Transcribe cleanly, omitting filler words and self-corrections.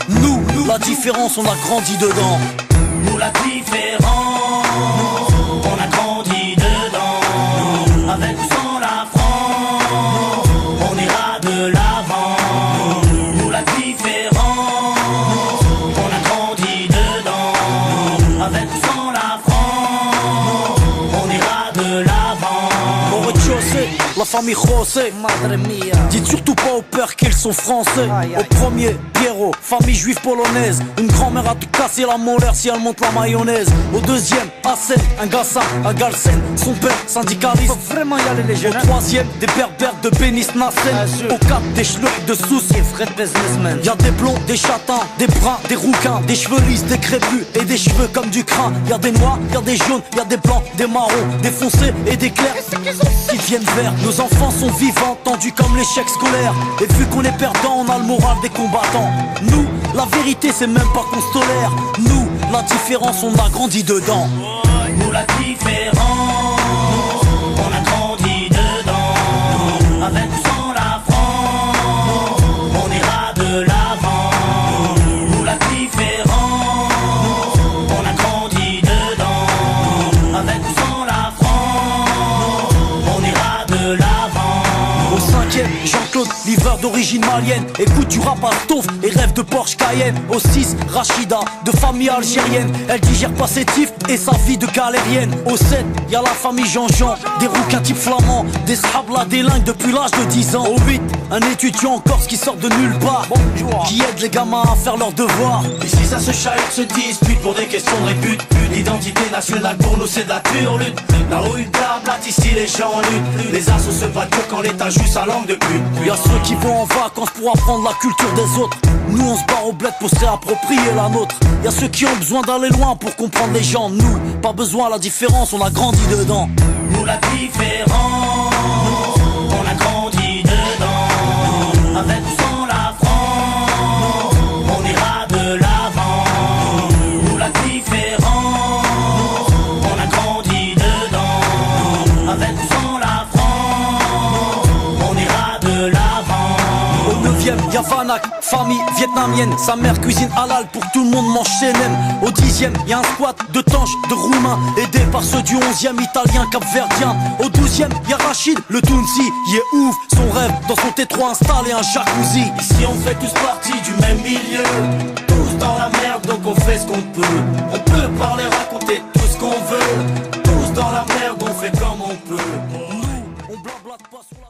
Nous, la différence, on a grandi dedans. Nous la différence, on a grandi dedans. Avec ou sans la France, on ira de l'avant. Nous la différence, on a grandi dedans. Avec ou sans la France, on ira de l'avant. Au rez-de-chaussée, la famille José. Madre mia. Dites surtout pas au père qu'ils sont français. Au premier, Pierrot, famille juive polonaise. Une grand-mère a tout cassé la molaire si elle monte la mayonnaise. Au deuxième, Hassen, un Gassan, un Galsen. Son père, syndicaliste. Faut vraiment y aller les jeunes. Au troisième, des berbères de Bénis Nassen. Au quatre, des schlucks de Sousse. Et Fred businessman. Y'a des blonds, des châtains, des bruns, des rouquins, des cheveux lisses, des crépus et des cheveux comme du crin. Y'a des noirs, y'a des jaunes, y'a des blancs, des marrons, des foncés et des clairs qui viennent verts. Nos enfants sont vivants, tendus comme l'échec scolaire. Et vu qu'on est perdant, on a le moral des combattants. Nous, la vérité c'est même pas qu'on se tolère. Nous, la différence, on a grandi dedans. Nous la différence, on a grandi dedans. Avec ou sans la France, on ira de l'avant. Nous la différence, on a grandi dedans. Avec ou sans la France, on ira de l'avant. Au cinquième, Jean-Claude, livreur d'origine malienne. Écoute du rap à Stouff et rêve de Porsche Cayenne. Au 6, Rachida, de famille algérienne. Elle digère pas ses tifs et sa vie de galérienne. Au 7, y'a la famille Jean-Jean, des rouquins type flamands, des scrablas délingues depuis l'âge de 10 ans. Au 8, un étudiant en Corse qui sort de nulle part, qui aide les gamins à faire leurs devoirs. Ici ça se chahute, se dispute pour des questions de répute. L'identité nationale pour nous c'est de la turlute. Là où il blablatent, ici les gens luttent. Les assos se battent que quand l'état joue sa langue de pute. Y'a ceux qui vont en vacances pour apprendre la culture des autres. Nous on se barre au bled pour se réapproprier la nôtre. Y'a ceux qui ont besoin d'aller loin pour comprendre les gens. Nous, pas besoin, la différence, on a grandi dedans. Nous la différence, on a grandi dedans. Avec ou sans la France, on ira de l'avant. Nous la différence, on a grandi dedans. Avec ou sans la France, on ira de l'avant. Au 9ème, y'a Vanak, famille vietnamienne. Sa mère cuisine halal pour que tout le monde mange chez Nem. Au 10ème, y'a un squat de tanches, de roumains, aidé par ceux du 11ème, italien, capverdien. Au 12ème, y'a Rachid, le Tounsi, il est ouf. Son rêve, dans son T3 installé un jacuzzi. Ici on fait tous partie du même milieu. Tous dans la merde donc on fait ce qu'on peut. On peut parler, raconter tout ce qu'on veut. Tous dans la merde on fait comme on peut. Nous, on blablate pas sur la